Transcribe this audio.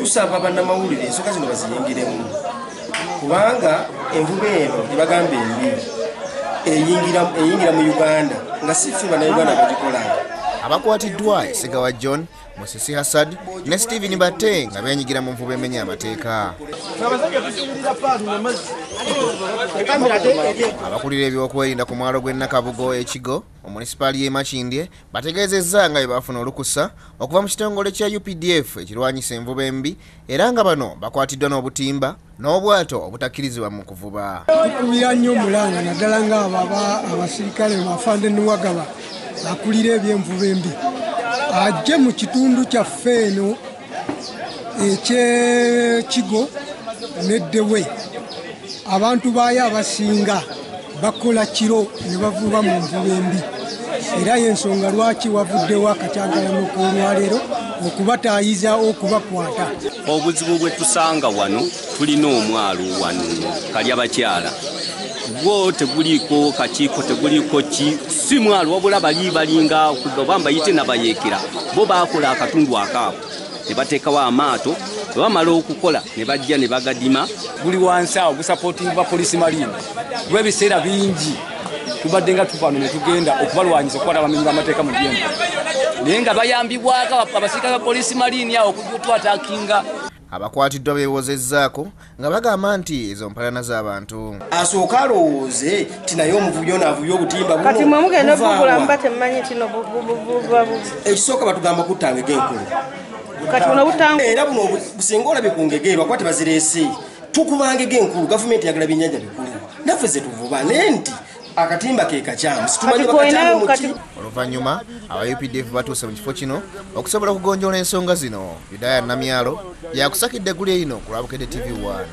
tusaba bannamawulire ensonga zino baziyingiremu kubanga envuba eno tebagambe embi eyingira mu Uganda nga si ffe bannayuganda bagikolanga. Abakwatiddwa Segawa John, Musisi Hassad ne Stephen Bate nga beenyigira mu nvuba emenya amateeka. Abakulira ebyokwerinda ku mwalo gw'e Nakabugo Ekigo mu munisipali y'e Makindye bategeezezza nga bwe bafuna olukusa okuva mu kitongole kya UPDF ekirwanyisa envuba embi era nga bano bakwatiddwa n'obutimba n'obwato obutakkirizibwa mu kuvuba. Tukubira nnyo omulanga naddala ng'abo abasirikale Afande Nuwagaba akulira eby'envuba embi ajje mu kitundu kyaffe eno eky'Ekigo n'Eddewe. Abantu baayo abasinga bakola kiro ne bavuba mu nvuba embi era y'ensonga lwaki wavuddewo akacyankalano k'olwaleero okubataayiza okubakwata. Obuzibu bwe tusanga wano tulina omwalo wano Kalyabakyala gwo teguliko kakiiko teguliko si mwalo wabula balinga okuba mbayite nabayeekera bo baakola akatundu akaabo ne bateekawo amaato bamala okukola ne bajja ne bagadima guli wansi awo gusapootingibwa poliisi marine lw'ebiseera bingi tubadde nga tuvano ne tugenda okubalwanyisa okukwata abamenyi b'amateeka mu byembo naye nga bayambibwako abasirikale ba poliisi marine awo okujja otwataakinga. Abakwatiddwa beewozezzaako nga bagamba nti ezo mpalana z'abantu. Asooka alowooze ti naye omuvubi ono avubye obutimba buno. Kati mwe mugenda okugula mba temmanyi kino buba ekisooka batugamba kutta ngege enkulu. Kati buno butanga era buno businga olabye ku ngegerwa kuba tebazireese tukuba ngege enkulu gavumenti yagala byennyanja bikulu naffe ze tuvuba naye nti akatimba ke kakyamu situmanyi bakakyamu muki. Oluvannyuma aba UPDF batuuse mu kifo kino okusobola okugonjoola ensonga zino. Bidaya Namyalo yakusakidde eggulu erino ku Lwabukedde TV1.